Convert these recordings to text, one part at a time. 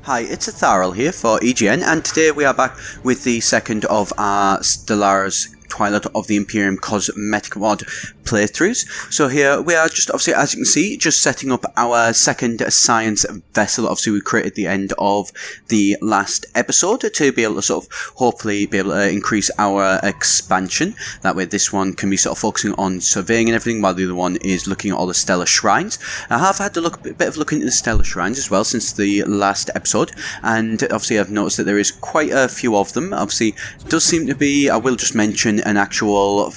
Hi, it's Etharal here for EGN, and today we are back with the second of our Stellaris Twilight of the Imperium cosmetic mod playthroughs. So here we are just obviously, as you can see, just setting up our second science vessel. Obviously we created the end of the last episode to be able to sort of hopefully be able to increase our expansion. That way this one can be sort of focusing on surveying and everything, while the other one is looking at all the Stella Shrines. I have had a bit of look into the Stella Shrines as well since the last episode, and obviously I've noticed that there is quite a few of them. Obviously it does seem to be, I will just mention, an actual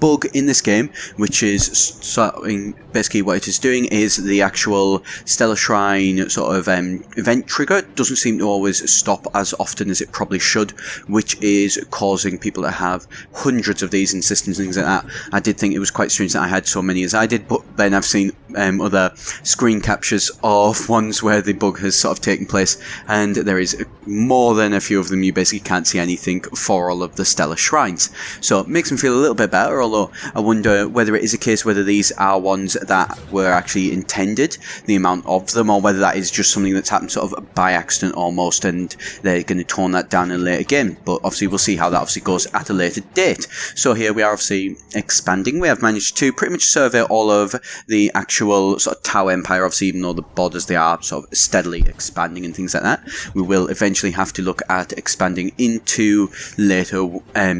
bug in this game, which is basically what it is doing is the actual Stella Shrine sort of event trigger doesn't seem to always stop as often as it probably should, which is causing people to have hundreds of these in systems and things like that. I did think it was quite strange that I had so many as I did, but then I've seen other screen captures of ones where the bug has sort of taken place, and there is more than a few of them. You basically can't see anything for all of the Stella Shrines, so it makes me feel a little bit better, although I wonder whether it is a case whether these are ones that were actually intended, the amount of them, or whether that is just something that's happened sort of by accident almost, and they're going to tone that down in a later game. But obviously we'll see how that obviously goes at a later date. So here we are obviously expanding. We have managed to pretty much survey all of the actual sort of Tau Empire, obviously, even though the borders, they are sort of steadily expanding and things like that. We will eventually have to look at expanding into later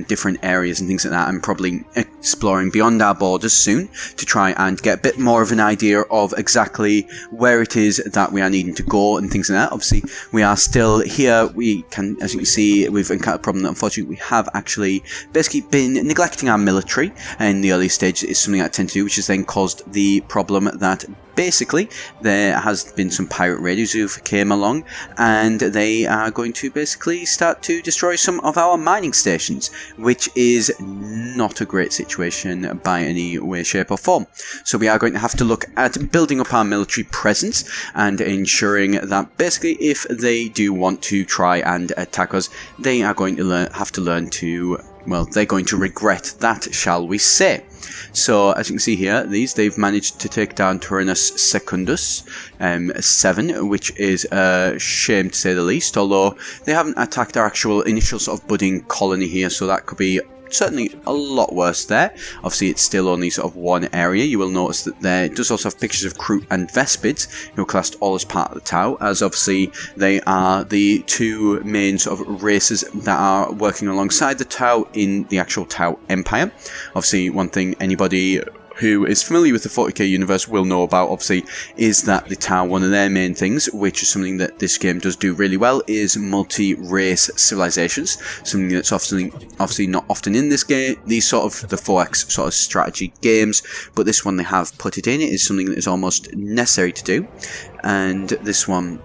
different areas and things like that, and probably exploring beyond our borders soon to try and get a bit more of an idea of exactly where it is that we are needing to go and things like that. Obviously we are still here. We can, as you can see, we've encountered a problem that unfortunately we have actually basically been neglecting our military in the early stages. Is something I tend to do, which has then caused the problem that basically there has been some pirate raiders who came along, and they are going to basically start to destroy some of our mining stations, which is not a great situation by any way, shape or form. So we are going to have to look at building up our military presence and ensuring that basically if they do want to try and attack us, they are going to have to learn to, well, they're going to regret that, shall we say. So as you can see here, they've managed to take down Tyrannus Secundus 7, which is a shame to say the least, although they haven't attacked our actual initial sort of budding colony here, so that could be certainly a lot worse there. Obviously it's still only sort of one area. You will notice that there does also have pictures of Kroot and Vespids, who are classed all as part of the Tau, as obviously they are the two main sort of races that are working alongside the Tau in the actual Tau Empire. Obviously one thing anybody who is familiar with the 40k universe will know about, obviously, is that the Tau, one of their main things, which is something that this game does do really well, is multi-race civilizations. Something that's obviously not often in this game, these sort of the 4X sort of strategy games, but this one they have put it in. It is something that is almost necessary to do, and this one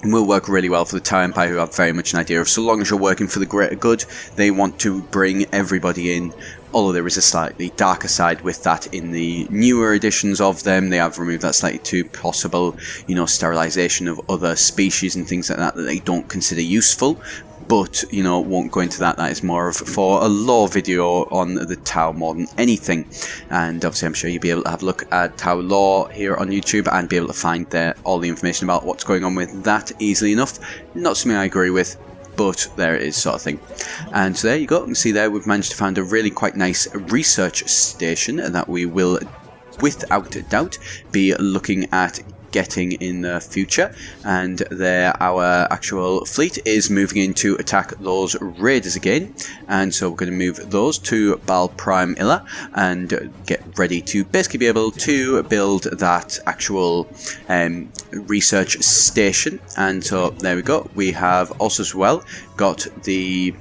will work really well for the Tau Empire, who have very much an idea of, so long as you're working for the greater good, they want to bring everybody in. Although there is a slightly darker side with that in the newer editions of them. They have removed that slightly to possible, sterilization of other species and things like that they don't consider useful. But, won't go into that. That is more of for a lore video on the Tau more than anything. And obviously I'm sure you'll be able to have a look at Tau lore here on YouTube and be able to find all the information about what's going on with that easily enough. Not something I agree with, but there it is, sort of thing. And so there you go. You can see there we've managed to find a really quite nice research station that we will, without a doubt, be looking at getting in the future. And there our actual fleet is moving in to attack those raiders again, and so we're going to move those to Bal Prime Illa and get ready to basically be able to build that actual research station. And so there we go. We have also as well got the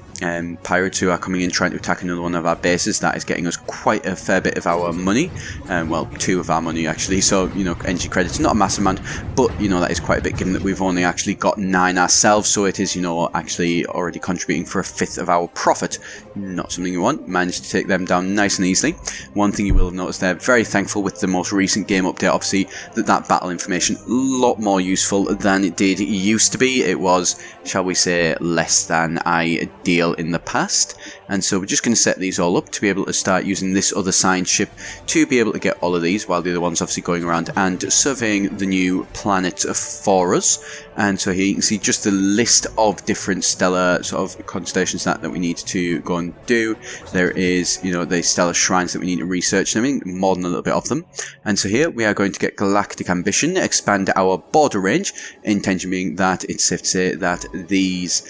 pirates who are coming in trying to attack another one of our bases. That is getting us quite a fair bit of our money, well, 2 of our money actually, so energy credits, not a massive amount, but that is quite a bit given that we've only actually got 9 ourselves, so it is actually already contributing for a 5th of our profit. Not something you want. Managed to take them down nice and easily. One thing you will have noticed there, very thankful with the most recent game update, obviously, that battle information a lot more useful than it did used to be. It was, shall we say, less than ideal in the past, And so we're just going to set these all up to be able to start using this other science ship to be able to get all of these, while the other one's obviously going around and surveying the new planet for us. And so here you can see just the list of different stellar sort of constellations that we need to go and do. There is, you know, the Stella Shrines that we need to research and everything, more than a little bit of them. And so here we are going to get Galactic Ambition, expand our border range, intention being that it's safe to say that this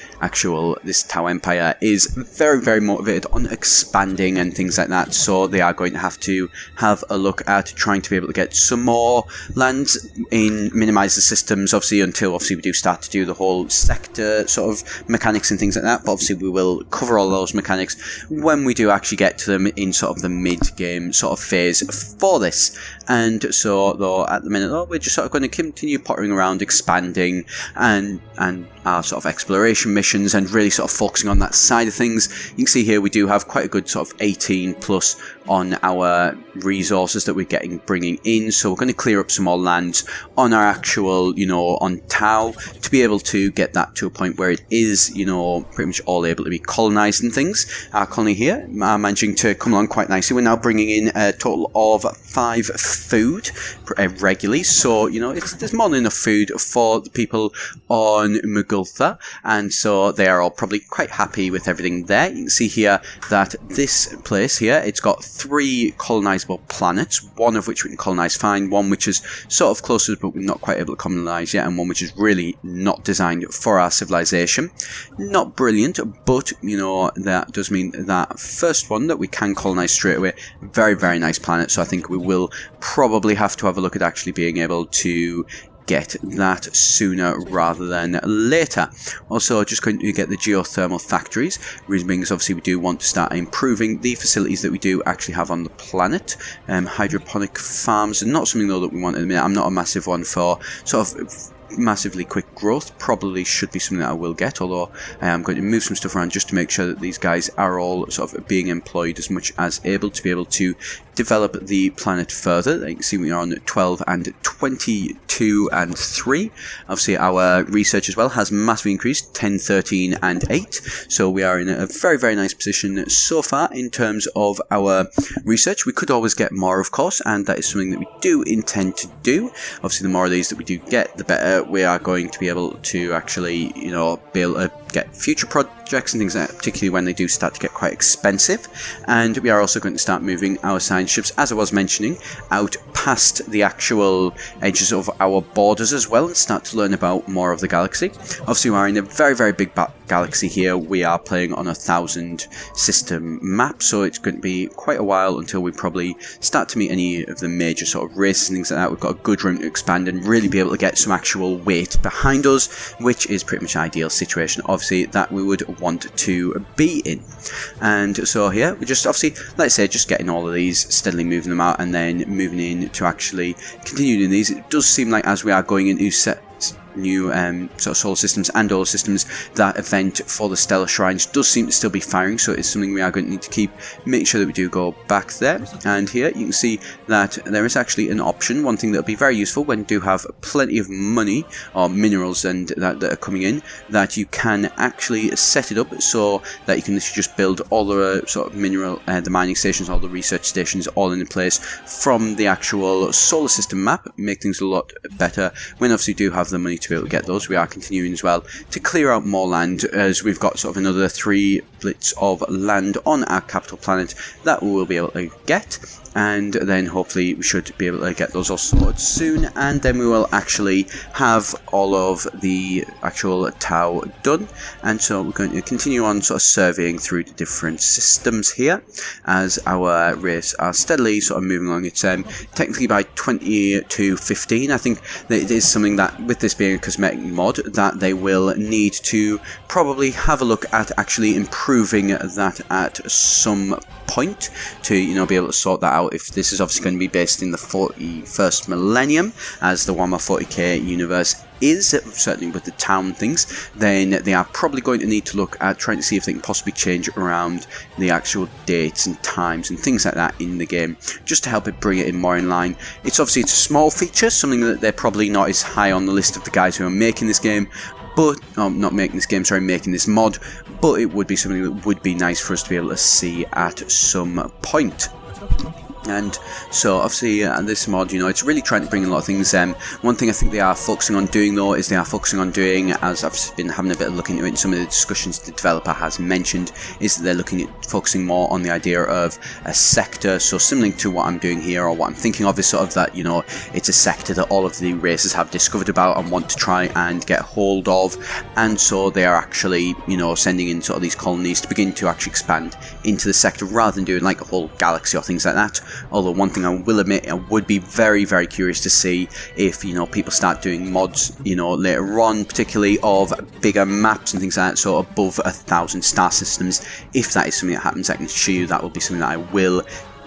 Tau Empire is very, very motivated on expanding and things like that. So they are going to have a look at trying to be able to get some more lands in, minimize the systems, obviously, until we do start to do the whole sector sort of mechanics and things like that. But obviously we will cover all those mechanics when we do actually get to them in sort of the mid-game sort of phase for this. And so, though, at the minute, we're just sort of going to continue pottering around, expanding, and our sort of exploration missions, and really sort of focusing on that side of things. You can see here we do have quite a good sort of 18 plus on our resources that we're bringing in. So we're going to clear up some more lands on our actual, you know, on Tau, to be able to get that to a point where it is, you know, pretty much all able to be colonized and things. Our colony here are managing to come along quite nicely. We're now bringing in a total of 5 food regularly, so you know there's more than enough food for the people on Mugultha, and so they are all probably quite happy with everything there. You can see here that this place here, it's got 3 colonizable planets, one of which we can colonize fine, one which is sort of closer but we're not quite able to colonize yet, and one which is really not designed for our civilization. Not brilliant, but you know that does mean that first one that we can colonize straight away, very, very nice planet. So I think we will probably have to have a look at actually being able to get that sooner rather than later. Also, just going to get the geothermal factories. Reason being is obviously we do want to start improving the facilities that we do actually have on the planet. Hydroponic farms are not something though that we want at the minute. I'm not a massive one for sort of massively quick growth. Probably should be something that I will get, although I am going to move some stuff around just to make sure that these guys are all sort of being employed as much as able to be able to develop the planet further. You can see we are on 12 and 22 and 3. Obviously our research as well has massively increased, 10, 13 and 8. So we are in a very, very nice position so far in terms of our research. We could always get more, of course, and that is something that we do intend to do. Obviously the more of these that we do get, the better we are going to be able to actually, you know, be able to get future projects and things like that, particularly when they do start to get quite expensive. And we are also going to start moving our science ships, as I was mentioning, out past the actual edges of our borders as well, and start to learn about more of the galaxy. Obviously we are in a very, very big galaxy here. We are playing on a 1,000 system map, so it's going to be quite a while until we probably start to meet any of the major sort of races and things like that. We've got a good room to expand and really be able to get some actual weight behind us, which is pretty much ideal situation, obviously, that we would want to be in. And so here we're just obviously, let's say, just getting all of these, steadily moving them out, and then moving in to actually continue doing these. It does seem like as we are going into new sort of solar systems and other systems, that event for the Stella Shrines does seem to still be firing, so it's something we are going to need to make sure that we do go back there. And here you can see that there is actually an option, one thing that will be very useful when you do have plenty of money or minerals and that are coming in, that you can actually set it up so that you can just build all the sort of mineral, the mining stations, all the research stations all in place from the actual solar system map, make things a lot better when obviously you do have the money to be able to get those. We are continuing as well to clear out more land, as we've got sort of another 3 blits of land on our capital planet that we will be able to get, and then hopefully we should be able to get those all sorted soon, and then we will actually have all of the actual Tau done. And so we're going to continue on sort of surveying through the different systems here as our race are steadily sort of moving along. It's technically by 20 to 15. I think that it is something that, with this being a cosmetic mod, that they will need to probably have a look at actually improving that at some point to, you know, be able to sort that out. If this is obviously going to be based in the 41st millennium, as the Warhammer 40k universe is, certainly with the town things, then they are probably going to need to look at trying to see if they can possibly change around the actual dates and times and things like that in the game, just to help it bring it in more in line. It's a small feature, something that they're probably not as high on the list of the guys who are making this game, but not making this game, sorry, making this mod, but it would be something that would be nice for us to be able to see at some point. And so obviously this mod, you know, it's really trying to bring in a lot of things. One thing I think they are focusing on doing though is they are focusing on doing, as I've been having a bit of look into it in some of the discussions the developer has mentioned, is that they're looking at focusing more on the idea of a sector. So similar to what I'm doing here, or what I'm thinking of, is sort of that, you know, it's a sector that all of the races have discovered about and want to try and get hold of, and so they are actually, you know, sending in sort of these colonies to begin to actually expand into the sector rather than doing like a whole galaxy or things like that. Although one thing I will admit, I would be very, very curious to see if, you know, people start doing mods, you know, later on, particularly of bigger maps and things like that, so above 1,000 star systems. If that is something that happens, I can assure you that will be something that I will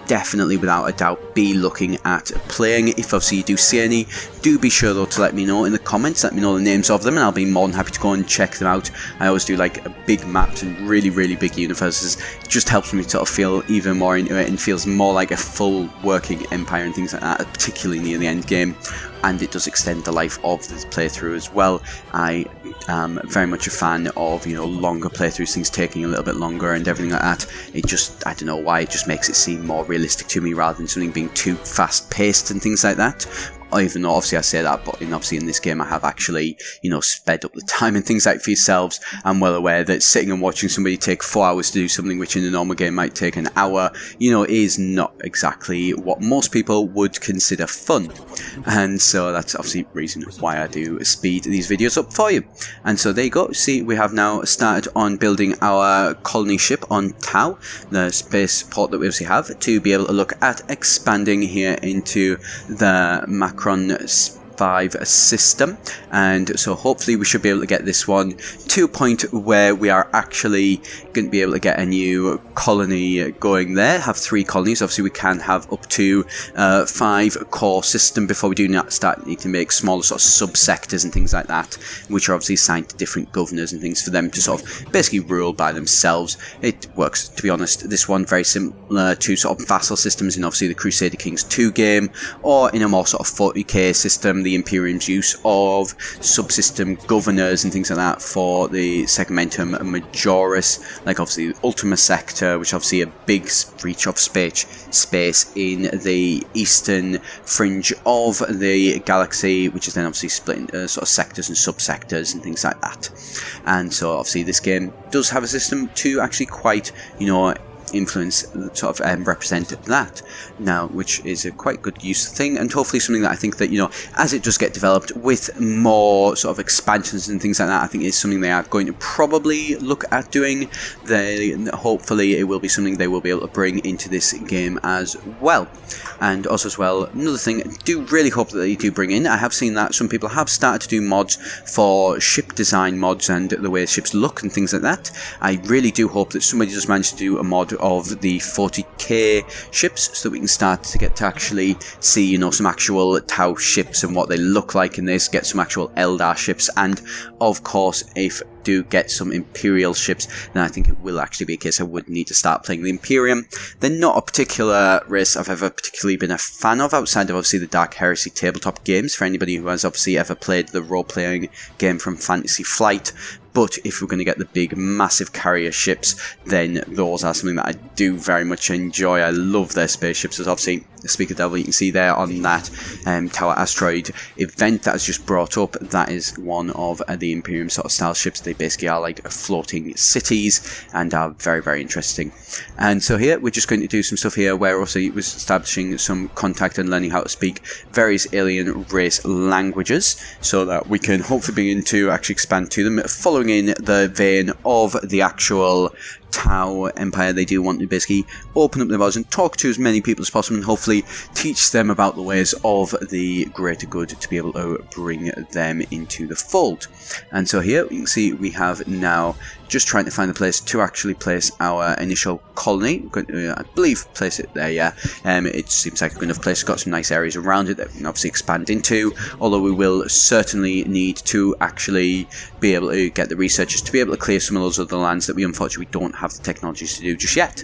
definitely, without a doubt, be looking at playing. If obviously you do see any, do be sure though to let me know in the comments, let me know the names of them, and I'll be more than happy to go and check them out. I always do like big maps and really, really big universes. It just helps me sort of feel even more into it and feels more like a full working empire and things like that, particularly near the end game. And it does extend the life of the playthrough as well. I am very much a fan of, you know, longer playthroughs, things taking a little bit longer and everything like that. It just, I don't know why, it just makes it seem more realistic to me rather than something being too fast paced and things like that. Even though obviously I say that, but obviously in this game I have actually, you know, sped up the time and things like that for yourselves. I'm well aware that sitting and watching somebody take 4 hours to do something which in a normal game might take an hour, you know, is not exactly what most people would consider fun. And so that's obviously the reason why I do speed these videos up for you. And so there you go. See, we have now started on building our colony ship on Tau, the spaceport that we obviously have, to be able to look at expanding here into the Macron 5 system. And so hopefully we should be able to get this one to a point where we are actually going to be able to get a new colony going there, have 3 colonies. Obviously we can have up to 5 core system before we do not start need to make smaller sort of subsectors and things like that, which are obviously assigned to different governors and things for them to sort of basically rule by themselves. It works, to be honest, this one very similar to sort of vassal systems in obviously the Crusader Kings 2 game, or in a more sort of 40k system, the Imperium's use of subsystem governors and things like that for the Segmentum Majoris, like obviously the Ultima Sector, which obviously a big reach of space in the eastern fringe of the galaxy, which is then obviously split into sort of sectors and subsectors and things like that. And so obviously this game does have a system to actually quite, you know, influence, sort of represent that now, which is a quite good use thing, and hopefully something that I think that, you know, as it does get developed with more sort of expansions and things like that, I think it's something they are going to probably look at doing. Hopefully it will be something they will be able to bring into this game as well. And also as well, another thing I do really hope that they do bring in, I have seen that some people have started to do mods for ship design mods and the way ships look and things like that. I really do hope that somebody does manage to do a mod of the 40k ships, so that we can start to get to actually see, you know, some actual Tau ships and what they look like in this, get some actual Eldar ships, and of course if do get some Imperial ships, then I think it will actually be a case I would need to start playing the Imperium. They're not a particular race I've ever particularly been a fan of, outside of obviously the Dark Heresy tabletop games, for anybody who has obviously ever played the role-playing game from Fantasy Flight. But if we're going to get the big massive carrier ships, then those are something that I do very much enjoy. I love their spaceships. As obviously the Speaker Devil you can see there on that Tower Asteroid event that has just brought up, that is one of the Imperium sort of style ships. They basically are like floating cities and are very, very interesting. And so here we're just going to do some stuff here where also it was establishing some contact and learning how to speak various alien race languages, so that we can hopefully begin to actually expand to them, following in the vein of the actual Tau Empire. They do want to basically open up their mouths and talk to as many people as possible, and hopefully teach them about the ways of the greater good to be able to bring them into the fold. And so here you can see we have now just trying to find a place to actually place our initial colony. We're going to, I believe, place it there, yeah. It seems like a good enough place. It's got some nice areas around it that we can obviously expand into, although we will certainly need to actually be able to get the researchers to be able to clear some of those other lands that we unfortunately don't have the technologies to do just yet.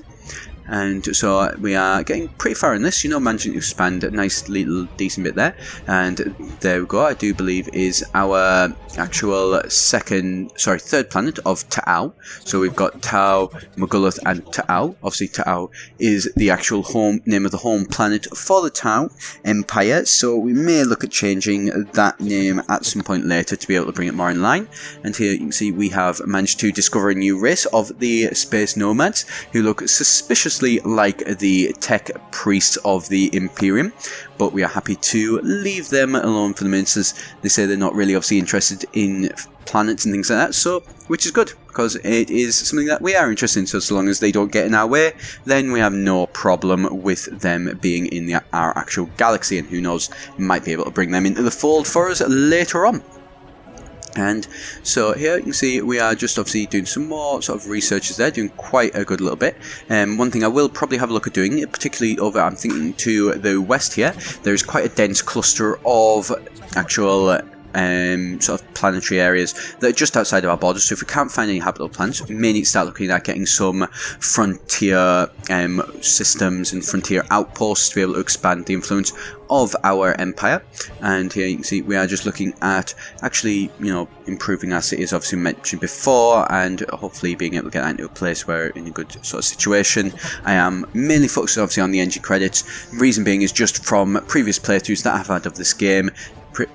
and so we are getting pretty far in this, you know, managing to expand a nice little decent bit there. And there we go, I do believe is our actual third planet of Tau. So we've got Tau, Maguluth and Tau. Obviously Tau is the actual name of the home planet for the Tau Empire, so we may look at changing that name at some point later to be able to bring it more in line. And here you can see we have managed to discover a new race of the space nomads who look suspiciously like the tech priests of the Imperium, but we are happy to leave them alone for the minute, as they say they're not really obviously interested in planets and things like that, so which is good because it is something that we are interested in. So long as they don't get in our way, then we have no problem with them being in our actual galaxy, and who knows, might be able to bring them into the fold for us later on. And so here you can see we are just obviously doing some more sort of researches there, doing quite a good little bit. One thing I will probably have a look at doing, particularly over, I'm thinking to the west here, there is quite a dense cluster of actual sort of planetary areas that are just outside of our borders. So if we can't find any habitable planets, we may need to start looking at getting some frontier systems and frontier outposts to be able to expand the influence of our empire. And here you can see we are just looking at actually, you know, improving our city, as obviously mentioned before, and hopefully being able to get that into a place where in a good sort of situation. I am mainly focused obviously on the NG credits. Reason being is just from previous playthroughs that I've had of this game,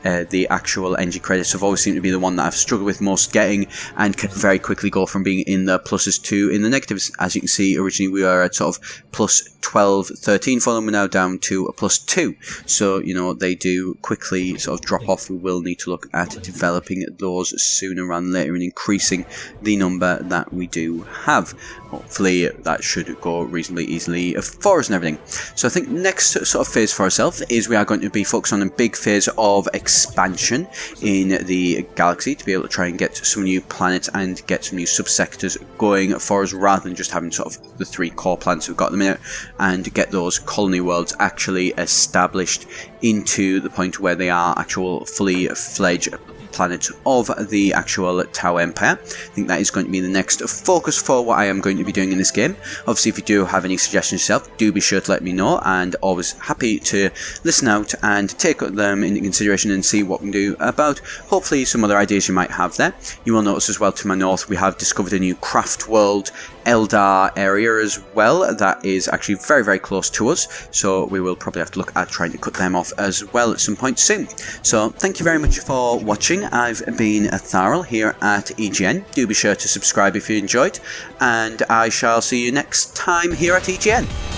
the actual NG credits have always seemed to be the one that I've struggled with most getting, and can very quickly go from being in the pluses to in the negatives. As you can see, originally we were at sort of plus 12, 13 for them, we're now down to a plus 2. So, you know, they do quickly sort of drop off. We will need to look at developing those sooner rather than later and increasing the number that we do have. Hopefully that should go reasonably easily for us and everything. So I think next sort of phase for ourselves is we are going to be focused on a big phase of expansion in the galaxy to be able to try and get some new planets and get some new subsectors going for us, rather than just having sort of the 3 core planets we've got at the minute, and get those colony worlds actually established into the point where they are actual fully fledged planets of the actual Tau Empire. I think that is going to be the next focus for what I am going to be doing in this game. Obviously, if you do have any suggestions yourself, do be sure to let me know, and always happy to listen out and take them into consideration and see what we can do about hopefully some other ideas you might have there. You will notice as well to my north we have discovered a new craft world Eldar area as well that is actually very, very close to us, so we will probably have to look at trying to cut them off as well at some point soon. So thank you very much for watching. I've been Etharal here at EGN. Do be sure to subscribe if you enjoyed, and I shall see you next time here at EGN.